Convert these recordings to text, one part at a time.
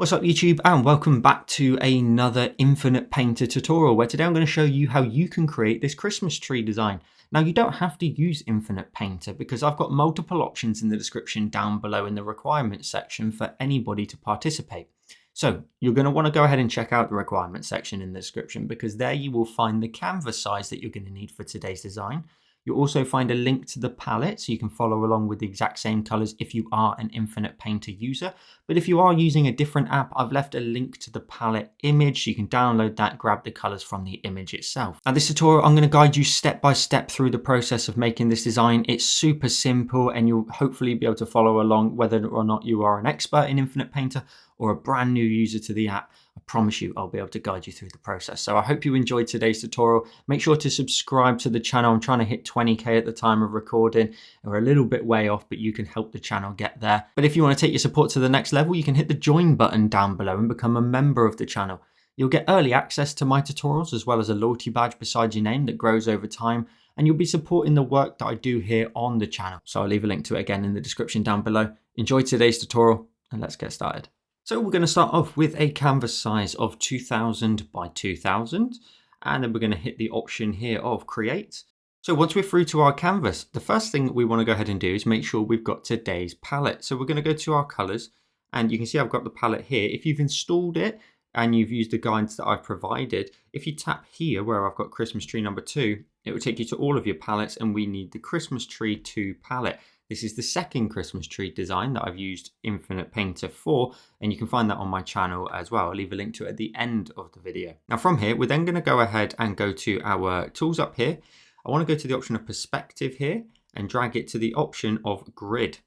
What's up YouTube, and welcome back to another Infinite Painter tutorial where today I'm going to show you how you can create this Christmas tree design. Now you don't have to use Infinite Painter because I've got multiple options in the description down below in the requirements section for anybody to participate. So you're going to want to go ahead and check out the requirements section in the description because there you will find the canvas size that you're going to need for today's design. You'll also find a link to the palette so you can follow along with the exact same colors if you are an Infinite Painter user. But if you are using a different app, I've left a link to the palette image so you can download that, grab the colors from the image itself. Now this tutorial, I'm going to guide you step by step through the process of making this design. It's super simple and you'll hopefully be able to follow along whether or not you are an expert in Infinite Painter or a brand new user to the app. I promise you I'll be able to guide you through the process. So I hope you enjoyed today's tutorial. Make sure to subscribe to the channel. I'm trying to hit 20k at the time of recording. We're a little bit way off, but you can help the channel get there. But if you want to take your support to the next level, you can hit the join button down below and become a member of the channel. You'll get early access to my tutorials as well as a loyalty badge beside your name that grows over time. And you'll be supporting the work that I do here on the channel. So I'll leave a link to it again in the description down below. Enjoy today's tutorial and let's get started. So we're going to start off with a canvas size of 2000 by 2000 and then we're going to hit the option here of create. So once we're through to our canvas, the first thing that we want to go ahead and do is make sure we've got today's palette. So we're going to go to our colors and you can see I've got the palette here. If you've installed it and you've used the guides that I've provided, if you tap here where I've got Christmas tree number 2, it will take you to all of your palettes and we need the Christmas tree 2 palette. This is the second Christmas tree design that I've used Infinite Painter for, and you can find that on my channel as well. I'll leave a link to it at the end of the video. Now from here, we're then going to go ahead and go to our tools up here. I want to go to the option of perspective here and drag it to the option of grid.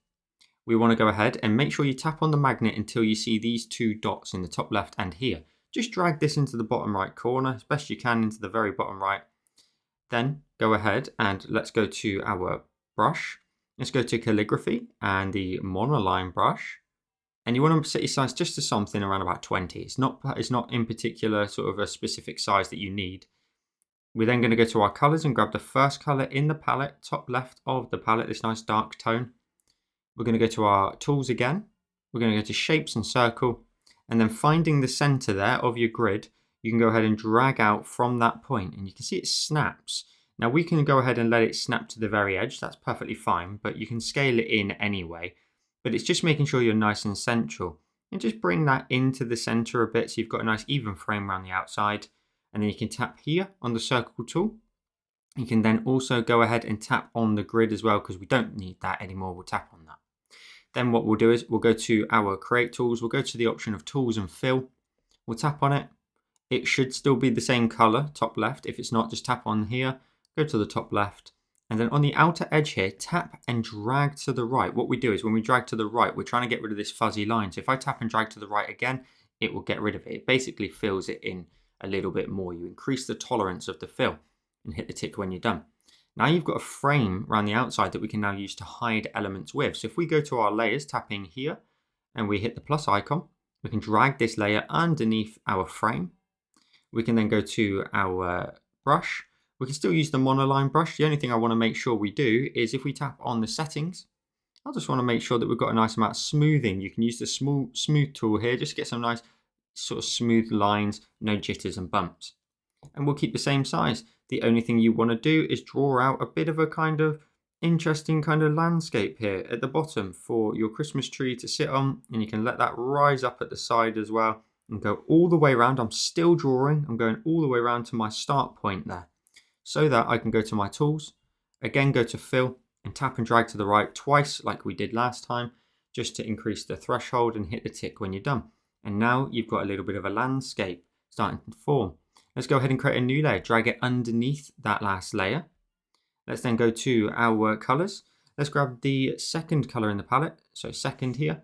We want to go ahead and make sure you tap on the magnet until you see these 2 dots in the top left and here. Just drag this into the bottom right corner as best you can into the very bottom right. Then go ahead and let's go to our brush. Let's go to calligraphy and the monoline brush. And you want to set your size just to something around about 20. It's not in particular sort of a specific size that you need. We're then going to go to our colors and grab the first color in the palette, top left of the palette, this nice dark tone. We're going to go to our tools again. We're going to go to shapes and circle. And then finding the center there of your grid, you can go ahead and drag out from that point and you can see it snaps. Now we can go ahead and let it snap to the very edge, that's perfectly fine, but you can scale it in anyway. But it's just making sure you're nice and central. And just bring that into the center a bit so you've got a nice even frame around the outside. And then you can tap here on the circle tool. You can then also go ahead and tap on the grid as well because we don't need that anymore, we'll tap on that. Then what we'll do is we'll go to our create tools, we'll go to the option of tools and fill. We'll tap on it. It should still be the same color, top left. If it's not, just tap on here. Go to the top left, and then on the outer edge here, tap and drag to the right. What we do is when we drag to the right, we're trying to get rid of this fuzzy line. So if I tap and drag to the right again, it will get rid of it. It basically fills it in a little bit more. You increase the tolerance of the fill and hit the tick when you're done. Now you've got a frame around the outside that we can now use to hide elements with. So if we go to our layers, tapping here, and we hit the plus icon, we can drag this layer underneath our frame. We can then go to our brush. We can still use the monoline brush. The only thing I want to make sure we do is if we tap on the settings, I just want to make sure that we've got a nice amount of smoothing. You can use the smooth tool here just to get some nice sort of smooth lines, no jitters and bumps. And we'll keep the same size. The only thing you want to do is draw out a bit of a kind of interesting kind of landscape here at the bottom for your Christmas tree to sit on. And you can let that rise up at the side as well and go all the way around. I'm still drawing. I'm going all the way around to my start point there, so that I can go to my tools, again go to fill and tap and drag to the right twice like we did last time, just to increase the threshold and hit the tick when you're done. And now you've got a little bit of a landscape starting to form. Let's go ahead and create a new layer, drag it underneath that last layer. Let's then go to our colors. Let's grab the second color in the palette, so second here.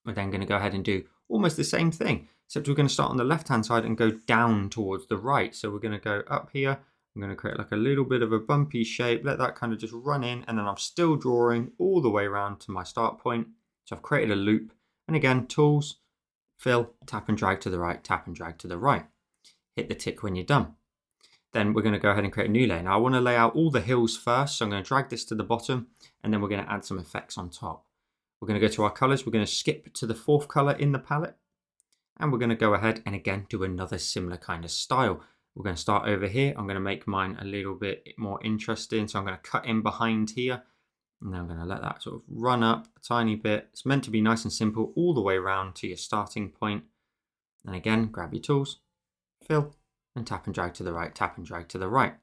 We're then going to go ahead and do almost the same thing, except we're going to start on the left hand side and go down towards the right. So we're going to go up here. I'm going to create like a little bit of a bumpy shape, let that kind of just run in, and then I'm still drawing all the way around to my start point. So I've created a loop, and again, tools, fill, tap and drag to the right, tap and drag to the right. Hit the tick when you're done. Then we're going to go ahead and create a new layer. Now I want to lay out all the hills first, so I'm going to drag this to the bottom, and then we're going to add some effects on top. We're going to go to our colors, we're going to skip to the 4th color in the palette. And we're going to go ahead and again do another similar kind of style. We're going to start over here. I'm going to make mine a little bit more interesting. So I'm going to cut in behind here. And then I'm going to let that sort of run up a tiny bit. It's meant to be nice and simple all the way around to your starting point. And again, grab your tools, fill, and tap and drag to the right, tap and drag to the right.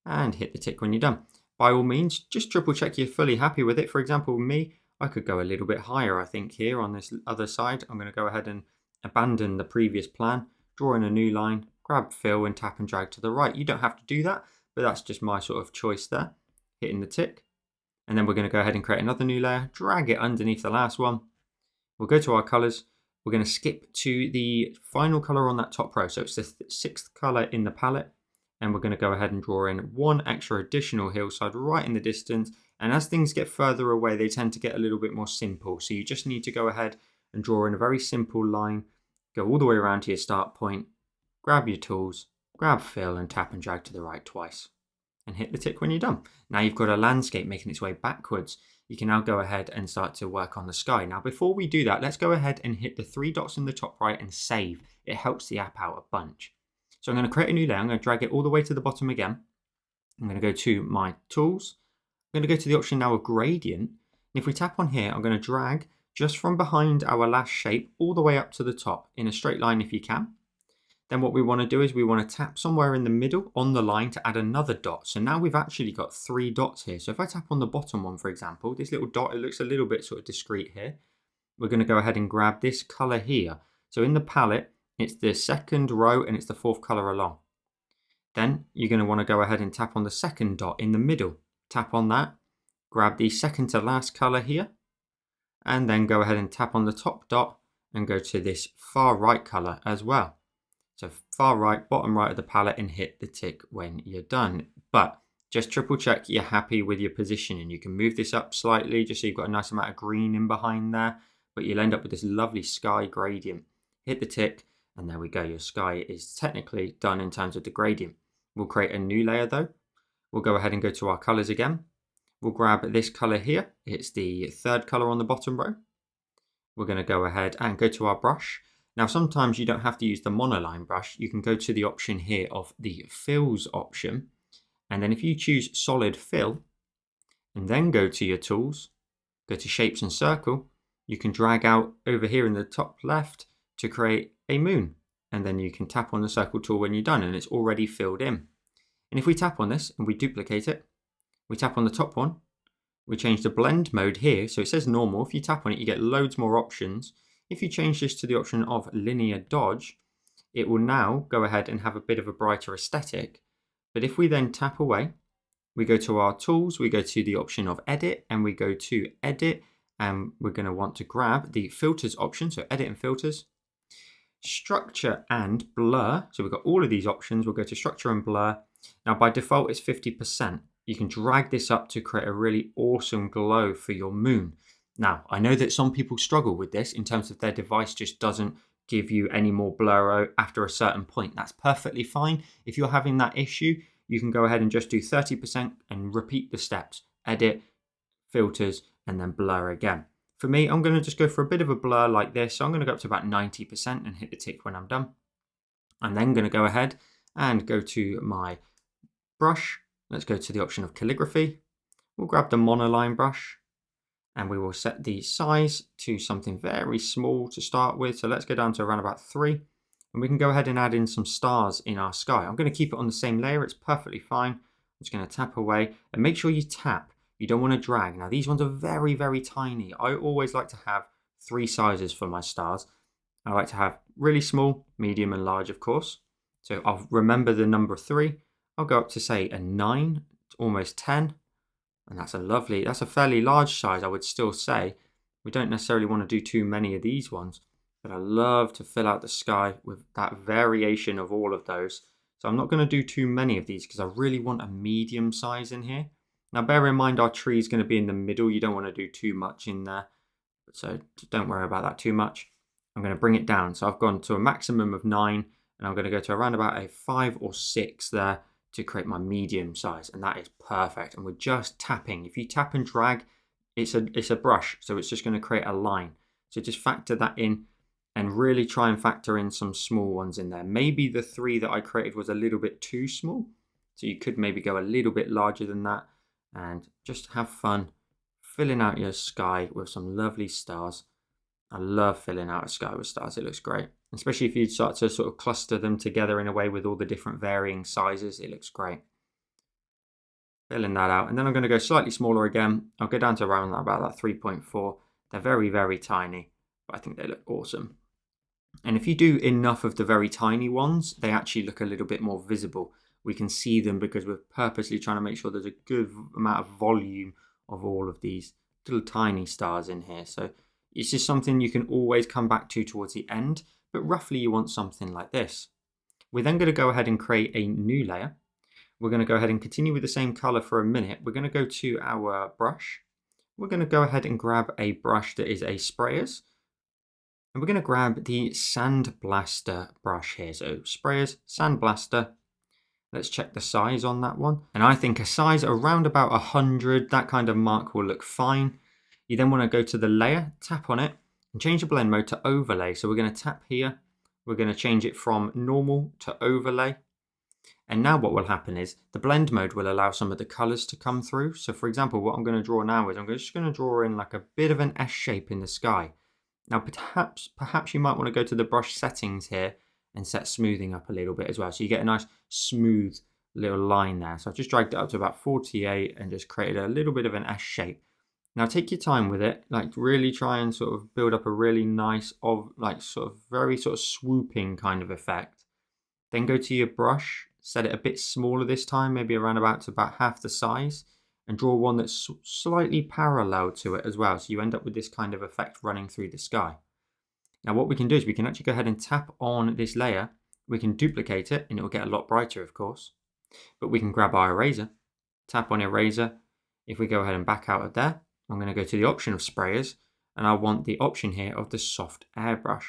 And hit the tick when you're done. By all means, just triple check you're fully happy with it. For example, with me, I could go a little bit higher, I think, here on this other side. I'm going to go ahead and abandon the previous plan, draw in a new line, grab fill and tap and drag to the right. You don't have to do that, but that's just my sort of choice there. Hitting the tick. And then we're going to go ahead and create another new layer, drag it underneath the last one. We'll go to our colors. We're going to skip to the final color on that top row. So it's the sixth color in the palette. And we're going to go ahead and draw in one extra additional hillside right in the distance. And as things get further away, they tend to get a little bit more simple. So you just need to go ahead and draw in a very simple line, go all the way around to your start point, grab your tools, grab fill and tap and drag to the right twice. And hit the tick when you're done. Now you've got a landscape making its way backwards. You can now go ahead and start to work on the sky. Now before we do that, let's go ahead and hit the three dots in the top right and save. It helps the app out a bunch. So I'm going to create a new layer. I'm going to drag it all the way to the bottom again. I'm going to go to my tools. I'm going to go to the option now of gradient. And if we tap on here, I'm going to drag just from behind our last shape all the way up to the top in a straight line if you can. Then what we want to do is we want to tap somewhere in the middle on the line to add another dot. So now we've actually got three dots here. So if I tap on the bottom one, for example, this little dot, it looks a little bit sort of discreet here. We're going to go ahead and grab this color here. So in the palette, it's the second row and it's the fourth color along. Then you're going to want to go ahead and tap on the second dot in the middle. Tap on that, grab the second to last color here, and then go ahead and tap on the top dot and go to this far right color as well. So far right, bottom right of the palette and hit the tick when you're done. But just triple check you're happy with your positioning. You can move this up slightly just so you've got a nice amount of green in behind there, but you'll end up with this lovely sky gradient. Hit the tick and there we go. Your sky is technically done in terms of the gradient. We'll create a new layer though. We'll go ahead and go to our colors again. We'll grab this color here. It's the third color on the bottom row. We're going to go ahead and go to our brush. Now, sometimes you don't have to use the monoline brush. You can go to the option here of the fills option. And then if you choose solid fill and then go to your tools, go to shapes and circle, you can drag out over here in the top left to create a moon. And then you can tap on the circle tool when you're done and it's already filled in. And if we tap on this and we duplicate it, we tap on the top one, we change the blend mode here. So it says normal. If you tap on it, you get loads more options. If you change this to the option of linear dodge, it will now go ahead and have a bit of a brighter aesthetic. But if we then tap away, we go to our tools, we go to the option of edit and we go to edit and we're going to want to grab the filters option. So edit and filters, structure and blur. So we've got all of these options. We'll go to structure and blur. Now by default it's 50%. You can drag this up to create a really awesome glow for your moon. Now, I know that some people struggle with this in terms of their device just doesn't give you any more blur after a certain point. That's perfectly fine. If you're having that issue, you can go ahead and just do 30% and repeat the steps. Edit, filters, and then blur again. For me, I'm going to just go for a bit of a blur like this. So I'm going to go up to about 90% and hit the tick when I'm done. I'm then going to go ahead and go to my brush. Let's go to the option of calligraphy. We'll grab the monoline brush. And we will set the size to something very small to start with. So let's go down to around about 3. And we can go ahead and add in some stars in our sky. I'm going to keep it on the same layer. It's perfectly fine. I'm just going to tap away and make sure you tap. You don't want to drag. Now these ones are very, very tiny. I always like to have 3 sizes for my stars. I like to have really small, medium and large, of course. So I'll remember the number 3. I'll go up to say a 9, almost 10. And that's a fairly large size, I would still say. We don't necessarily want to do too many of these ones, but I love to fill out the sky with that variation of all of those. So I'm not going to do too many of these because I really want a medium size in here. Now bear in mind our tree is going to be in the middle. You don't want to do too much in there. So don't worry about that too much. I'm going to bring it down. So I've gone to a maximum of 9 and I'm going to go to around about a 5 or 6 there to create my medium size, and that is perfect. And we're just tapping. If you tap and drag, it's a brush, so it's just going to create a line. So just factor that in and really try and factor in some small ones in there. Maybe the 3 that I created was a little bit too small, so you could maybe go a little bit larger than that, and just have fun filling out your sky with some lovely stars. I love filling out a sky with stars. It looks great, especially if you start to sort of cluster them together in a way with all the different varying sizes. It looks great. Filling that out, and then I'm going to go slightly smaller again. I'll go down to around about that 3.4. They're very, very tiny, but I think they look awesome. And if you do enough of the very tiny ones, they actually look a little bit more visible. We can see them because we're purposely trying to make sure there's a good amount of volume of all of these little tiny stars in here. So it's just something you can always come back to towards the end, but roughly you want something like this. We're then going to go ahead and create a new layer. We're going to go ahead and continue with the same color for a minute. We're going to go to our brush. We're going to go ahead and grab a brush that is a sprayers. And we're going to grab the Sandblaster brush here. So sprayers, Sandblaster. Let's check the size on that one. And I think a size around about 100, that kind of mark will look fine. You then want to go to the layer, tap on it, and change the blend mode to overlay. So we're going to tap here. We're going to change it from normal to overlay. And now what will happen is the blend mode will allow some of the colors to come through. So for example, what I'm going to draw now is I'm just going to draw in like a bit of an S shape in the sky. Now perhaps you might want to go to the brush settings here and set smoothing up a little bit as well. So you get a nice smooth little line there. So I've just dragged it up to about 48 and just created a little bit of an S shape. Now take your time with it, like really try and sort of build up a really nice, very swooping kind of effect. Then go to your brush, set it a bit smaller this time, maybe around about half the size, and draw one that's slightly parallel to it as well. So you end up with this kind of effect running through the sky. Now what we can do is we can actually go ahead and tap on this layer. We can duplicate it and it will get a lot brighter, of course. But we can grab our eraser, tap on eraser. If we go ahead and back out of there, I'm going to go to the option of sprayers, and I want the option here of the soft airbrush.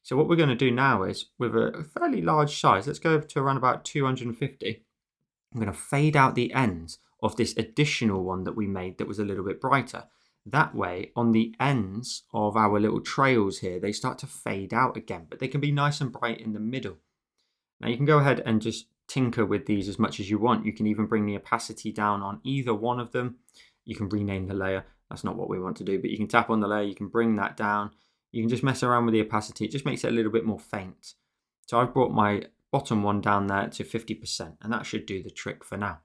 So what we're going to do now is, with a fairly large size, let's go to around about 250. I'm going to fade out the ends of this additional one that we made that was a little bit brighter. That way, on the ends of our little trails here, they start to fade out again, but they can be nice and bright in the middle. Now you can go ahead and just tinker with these as much as you want. You can even bring the opacity down on either one of them. You can rename the layer. That's not what we want to do, but you can tap on the layer, you can bring that down. You can just mess around with the opacity. It just makes it a little bit more faint. So I've brought my bottom one down there to 50%, and that should do the trick for now.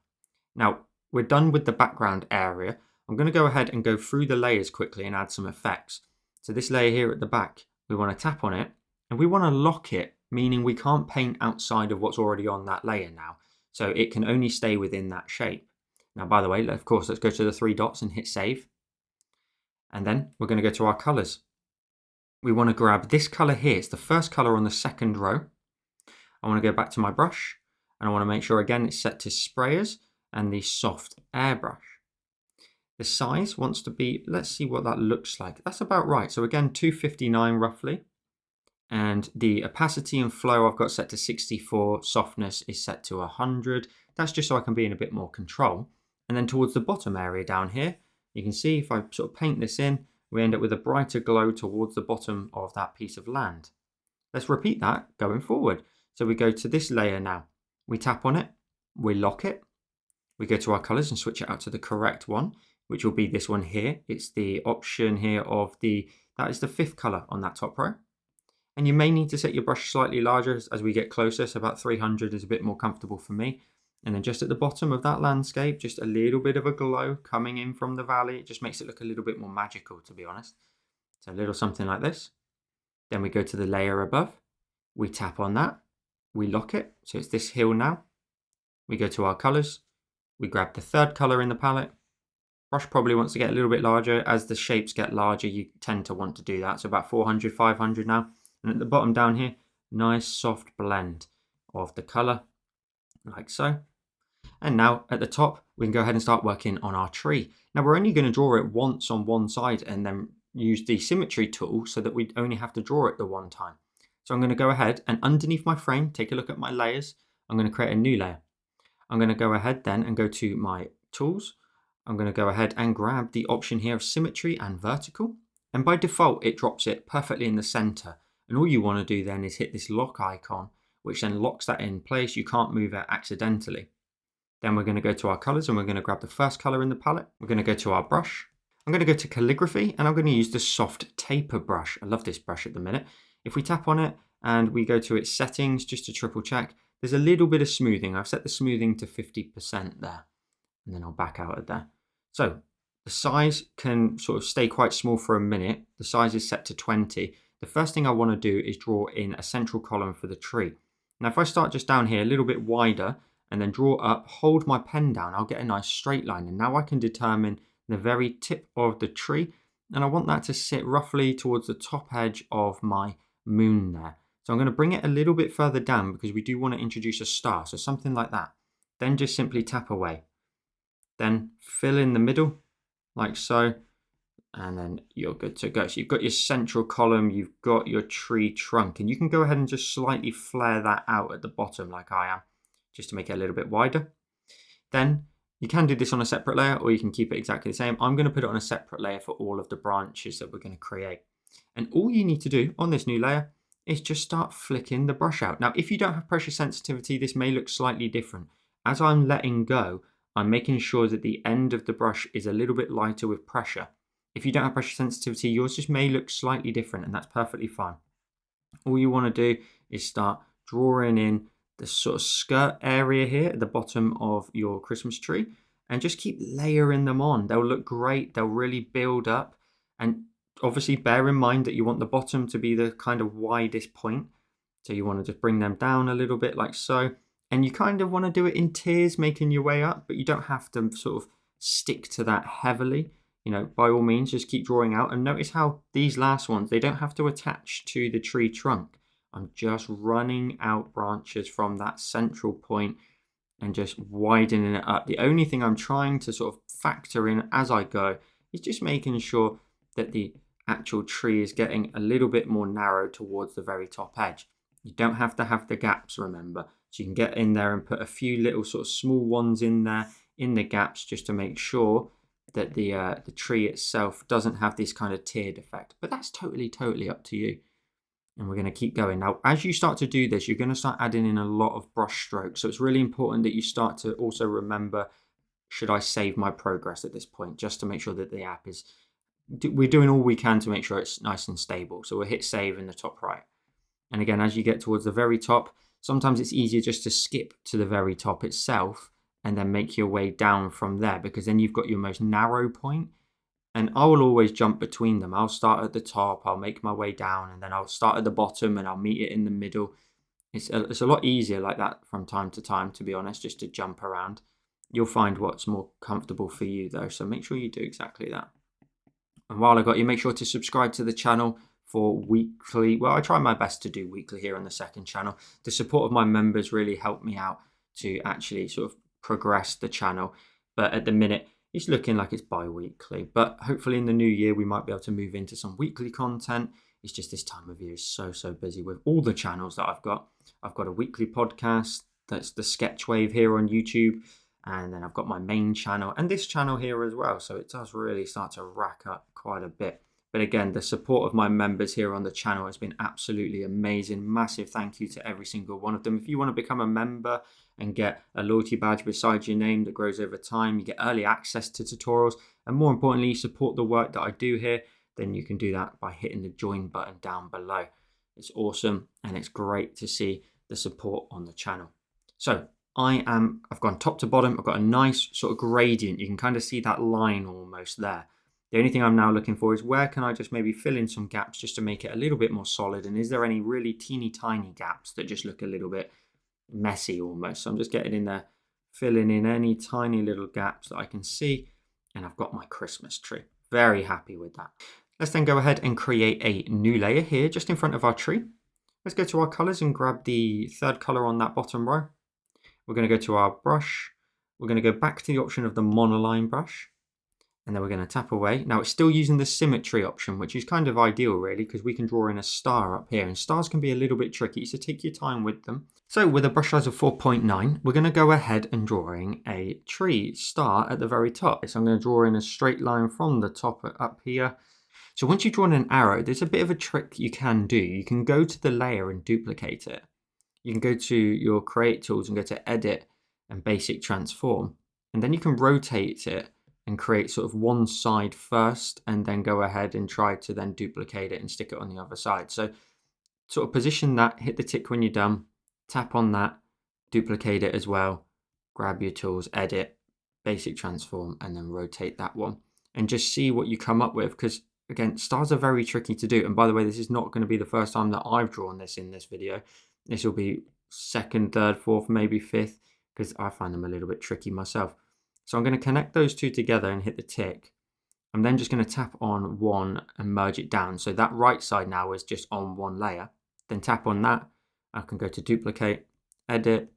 Now, we're done with the background area. I'm going to go ahead and go through the layers quickly and add some effects. So this layer here at the back, we want to tap on it, and we want to lock it, meaning we can't paint outside of what's already on that layer now. So it can only stay within that shape. Now, by the way, of course, let's go to the 3 dots and hit save. And then we're going to go to our colors. We want to grab this color here. It's the first color on the second row. I want to go back to my brush, and I want to make sure again it's set to sprayers and the soft airbrush. The size wants to be, let's see what that looks like. That's about right. So again, 259 roughly. And the opacity and flow I've got set to 64. Softness is set to 100. That's just so I can be in a bit more control. And then towards the bottom area down here, you can see if I sort of paint this in, we end up with a brighter glow towards the bottom of that piece of land. Let's repeat that going forward. So we go to this layer now. We tap on it, we lock it. We go to our colors and switch it out to the correct one, which will be this one here. It's the option here of that is the 5th color on that top row. And you may need to set your brush slightly larger as we get closer. So about 300 is a bit more comfortable for me. And then just at the bottom of that landscape, just a little bit of a glow coming in from the valley. It just makes it look a little bit more magical, to be honest. So a little something like this. Then we go to the layer above. We tap on that. We lock it. So it's this hill now. We go to our colors. We grab the 3rd color in the palette. Brush probably wants to get a little bit larger. As the shapes get larger, you tend to want to do that. So about 400, 500 now. And at the bottom down here, nice soft blend of the color, like so. And now at the top, we can go ahead and start working on our tree. Now we're only going to draw it once on one side and then use the symmetry tool so that we only have to draw it the one time. So I'm going to go ahead and underneath my frame, take a look at my layers. I'm going to create a new layer. I'm going to go ahead then and go to my tools. I'm going to go ahead and grab the option here of symmetry and vertical. And by default, it drops it perfectly in the center And all you want to do then is hit this lock icon, which then locks that in place. You can't move it accidentally. Then we're going to go to our colors and we're going to grab the first color in the palette. We're going to go to our brush. I'm going to go to calligraphy and I'm going to use the soft taper brush. I love this brush at the minute. If we tap on it and we go to its settings just to triple check, there's a little bit of smoothing. I've set the smoothing to 50% there, and then I'll back out of there. So the size can sort of stay quite small for a minute. The size is set to 20. The first thing I want to do is draw in a central column for the tree. Now if I start just down here a little bit wider and then draw up, hold my pen down, I'll get a nice straight line. And now I can determine the very tip of the tree. And I want that to sit roughly towards the top edge of my moon there. So I'm going to bring it a little bit further down because we do want to introduce a star. So something like that. Then just simply tap away. Then fill in the middle like so. And then you're good to go. So you've got your central column, you've got your tree trunk, and you can go ahead and just slightly flare that out at the bottom like I am, just to make it a little bit wider. Then you can do this on a separate layer or you can keep it exactly the same. I'm going to put it on a separate layer for all of the branches that we're going to create. And all you need to do on this new layer is just start flicking the brush out. Now, if you don't have pressure sensitivity, this may look slightly different. As I'm letting go, I'm making sure that the end of the brush is a little bit lighter with pressure. If you don't have pressure sensitivity, yours just may look slightly different, and that's perfectly fine. All you want to do is start drawing in the sort of skirt area here at the bottom of your Christmas tree, and just keep layering them on. They'll look great. They'll really build up. And obviously bear in mind that you want the bottom to be the kind of widest point. So you want to just bring them down a little bit like so. And you kind of want to do it in tiers, making your way up, but you don't have to sort of stick to that heavily. You know, by all means, just keep drawing out. And notice how these last ones, they don't have to attach to the tree trunk. I'm just running out branches from that central point and just widening it up. The only thing I'm trying to sort of factor in as I go is just making sure that the actual tree is getting a little bit more narrow towards the very top edge. You don't have to have the gaps, remember. So you can get in there and put a few little sort of small ones in there in the gaps just to make sure that the tree itself doesn't have this kind of tiered effect. But that's totally up to you. And we're going to keep going. Now, as you start to do this, you're going to start adding in a lot of brush strokes. So it's really important that you start to also remember, should I save my progress at this point, just to make sure that the app is, we're doing all we can to make sure it's nice and stable. So we'll hit save in the top right. And again, as you get towards the very top, sometimes it's easier just to skip to the very top itself and then make your way down from there, because then you've got your most narrow point. And I will always jump between them. I'll start at the top, I'll make my way down, and then I'll start at the bottom and I'll meet it in the middle. It's a lot easier like that from time to time, to be honest, just to jump around. You'll find what's more comfortable for you though, so make sure you do exactly that. And while I got you, make sure to subscribe to the channel for weekly, well, I try my best to do weekly here on the second channel. The support of my members really helped me out to actually sort of progress the channel. But at the minute, it's looking like it's bi-weekly. But hopefully in the new year, we might be able to move into some weekly content. It's just this time of year is so busy with all the channels that I've got. I've got a weekly podcast, that's the Sketchwave here on YouTube. And then I've got my main channel and this channel here as well. So it does really start to rack up quite a bit. But again, the support of my members here on the channel has been absolutely amazing. Massive thank you to every single one of them. If you want to become a member and get a loyalty badge beside your name that grows over time, you get early access to tutorials, and more importantly, support the work that I do here, then you can do that by hitting the join button down below. It's awesome and it's great to see the support on the channel. So I've gone top to bottom. I've got a nice sort of gradient. You can kind of see that line almost there. The only thing I'm now looking for is where can I just maybe fill in some gaps just to make it a little bit more solid, and is there any really teeny tiny gaps that just look a little bit messy almost. So I'm just getting in there, filling in any tiny little gaps that I can see, and I've got my Christmas tree. Very happy with that. Let's then go ahead and create a new layer here just in front of our tree. Let's go to our colors and grab the third color on that bottom row. We're going to go to our brush. We're going to go back to the option of the monoline brush. And then we're going to tap away. Now it's still using the symmetry option, which is kind of ideal really, because we can draw in a star up here, and stars can be a little bit tricky, so take your time with them. So with a brush size of 4.9, we're going to go ahead and drawing a tree star at the very top. So I'm going to draw in a straight line from the top up here. So once you've drawn an arrow, there's a bit of a trick you can do. You can go to the layer and duplicate it. You can go to your create tools and go to edit and basic transform. And then you can rotate it and create sort of one side first, and then go ahead and try to then duplicate it and stick it on the other side. So sort of position that, hit the tick when you're done, tap on that, duplicate it as well, grab your tools, edit, basic transform, and then rotate that one. And just see what you come up with, because again, stars are very tricky to do. And by the way, this is not going to be the first time that I've drawn this in this video. This will be second, third, fourth, maybe fifth, because I find them a little bit tricky myself. So I'm going to connect those two together and hit the tick. I'm then just going to tap on one and merge it down. So that right side now is just on one layer. Then tap on that. I can go to duplicate, edit,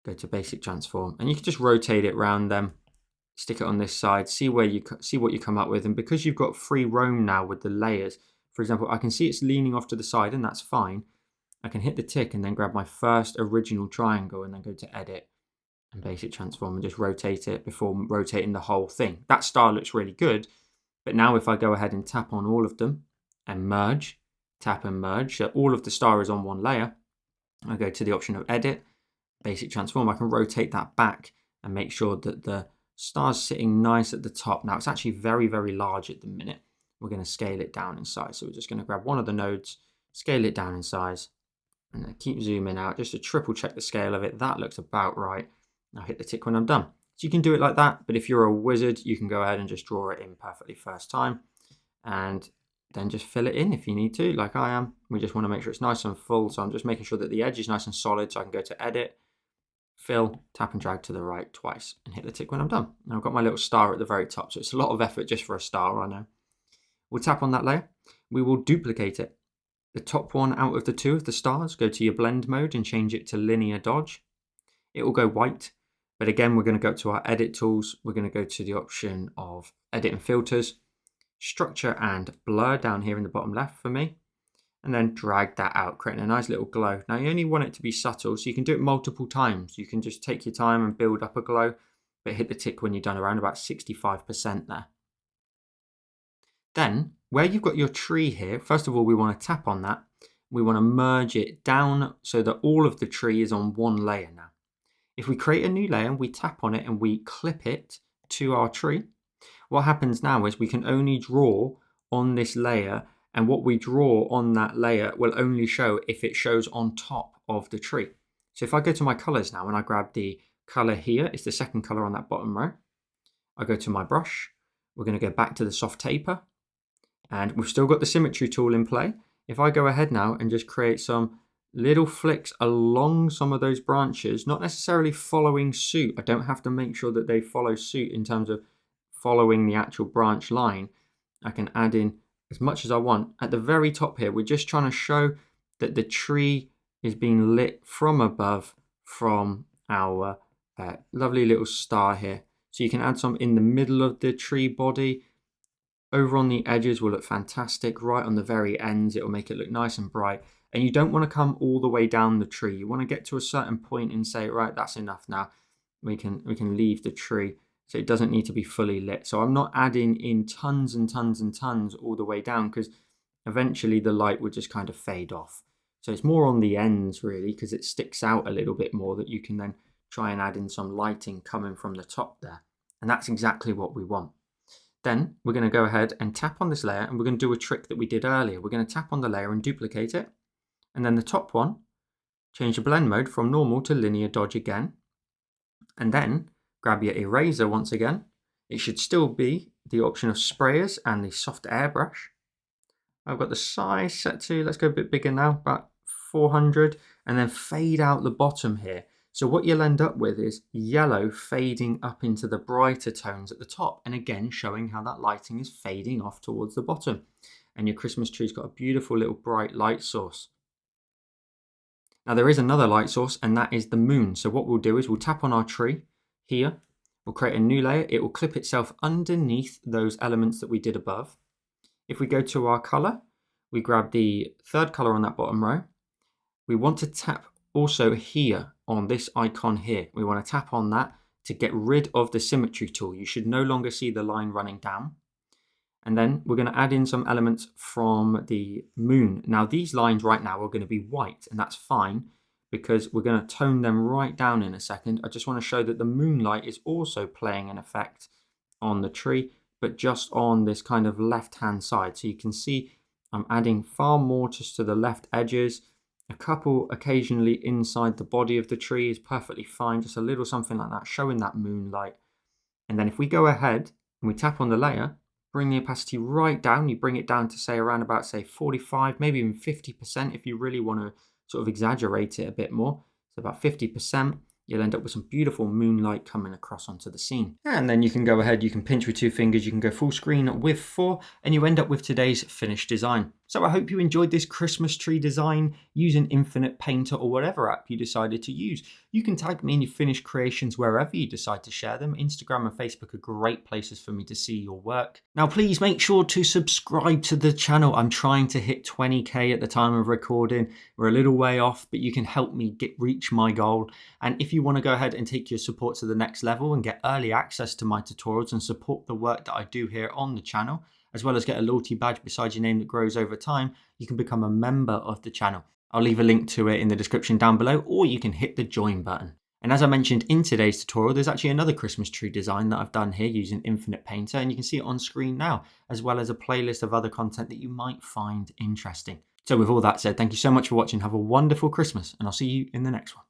go to basic transform, and you can just rotate it around them, stick it on this side, see what you come up with. And because you've got free roam now with the layers, for example, I can see it's leaning off to the side, and that's fine. I can hit the tick and then grab my first original triangle and then go to edit and basic transform and just rotate it before rotating the whole thing. That star looks really good. But now if I go ahead and tap on all of them and merge, tap and merge, so all of the star is on one layer, I go to the option of edit, basic transform. I can rotate that back and make sure that the star's sitting nice at the top. Now it's actually very, very large at the minute. We're going to scale it down in size. So we're just going to grab one of the nodes, scale it down in size, and then keep zooming out just to triple check the scale of it. That looks about right. Now hit the tick when I'm done. So you can do it like that, but if you're a wizard, you can go ahead and just draw it in perfectly first time, and then just fill it in if you need to, like I am. We just want to make sure it's nice and full, so I'm just making sure that the edge is nice and solid, so I can go to edit, fill, tap and drag to the right twice, and hit the tick when I'm done. Now I've got my little star at the very top, so it's a lot of effort just for a star, I know. We'll tap on that layer. We will duplicate it. The top one out of the two of the stars, go to your blend mode and change it to linear dodge. It will go white. But again, we're going to go to our edit tools. We're going to go to the option of edit and filters, structure and blur down here in the bottom left for me, and then drag that out, creating a nice little glow. Now you only want it to be subtle, so you can do it multiple times. You can just take your time and build up a glow, but hit the tick when you're done, around about 65% there. Then where you've got your tree here, first of all, we want to tap on that. We want to merge it down so that all of the tree is on one layer now. If we create a new layer, we tap on it and we clip it to our tree, what happens now is we can only draw on this layer, and what we draw on that layer will only show if it shows on top of the tree. So if I go to my colors now and I grab the color here, it's the second color on that bottom row. I go to my brush, we're going to go back to the soft taper, and we've still got the symmetry tool in play. If I go ahead now and just create some little flicks along some of those branches, not necessarily following suit. I don't have to make sure that they follow suit in terms of following the actual branch line. I can add in as much as I want. At the very top here, we're just trying to show that the tree is being lit from above from our lovely little star here. So you can add some in the middle of the tree body. Over on the edges will look fantastic. Right on the very ends, it will make it look nice and bright. And you don't want to come all the way down the tree. You want to get to a certain point and say, right, that's enough now. We can leave the tree. So it doesn't need to be fully lit. So I'm not adding in tons and tons and tons all the way down, because eventually the light would just kind of fade off. So it's more on the ends really, because it sticks out a little bit more, that you can then try and add in some lighting coming from the top there. And that's exactly what we want. Then we're going to go ahead and tap on this layer, and we're going to do a trick that we did earlier. We're going to tap on the layer and duplicate it. And then the top one, change the blend mode from normal to linear dodge again. And then grab your eraser once again. It should still be the option of sprayers and the soft airbrush. I've got the size set to, let's go a bit bigger now, about 400, and then fade out the bottom here. So what you'll end up with is yellow fading up into the brighter tones at the top, and again showing how that lighting is fading off towards the bottom. And your Christmas tree's got a beautiful little bright light source. Now there is another light source, and that is the moon. So what we'll do is we'll tap on our tree here, we'll create a new layer, it will clip itself underneath those elements that we did above. If we go to our color, we grab the third color on that bottom row. We want to tap also here on this icon here. We want to tap on that to get rid of the symmetry tool. You should no longer see the line running down. And then we're going to add in some elements from the moon. Now these lines right now are going to be white, and that's fine because we're going to tone them right down in a second. I just want to show that the moonlight is also playing an effect on the tree, but just on this kind of left-hand side. So you can see I'm adding far more just to the left edges. A couple occasionally inside the body of the tree is perfectly fine. Just a little something like that, showing that moonlight. And then if we go ahead and we tap on the layer, bring the opacity right down. You bring it down to say around about say 45, maybe even 50% if you really want to sort of exaggerate it a bit more. So about 50%. You'll end up with some beautiful moonlight coming across onto the scene. And then you can go ahead, you can pinch with 2 fingers, you can go full screen with 4, and you end up with today's finished design. So I hope you enjoyed this Christmas tree design using Infinite Painter or whatever app you decided to use. You can tag me in your finished creations wherever you decide to share them. Instagram and Facebook are great places for me to see your work. Now please make sure to subscribe to the channel. I'm trying to hit 20k at the time of recording. We're a little way off, but you can help me reach my goal. And if you want to go ahead and take your support to the next level and get early access to my tutorials and support the work that I do here on the channel, as well as get a loyalty badge beside your name that grows over time, you can become a member of the channel. I'll leave a link to it in the description down below, or you can hit the join button. And as I mentioned in today's tutorial, there's actually another Christmas tree design that I've done here using Infinite Painter, and you can see it on screen now, as well as a playlist of other content that you might find interesting. So with all that said, thank you so much for watching. Have a wonderful Christmas, and I'll see you in the next one.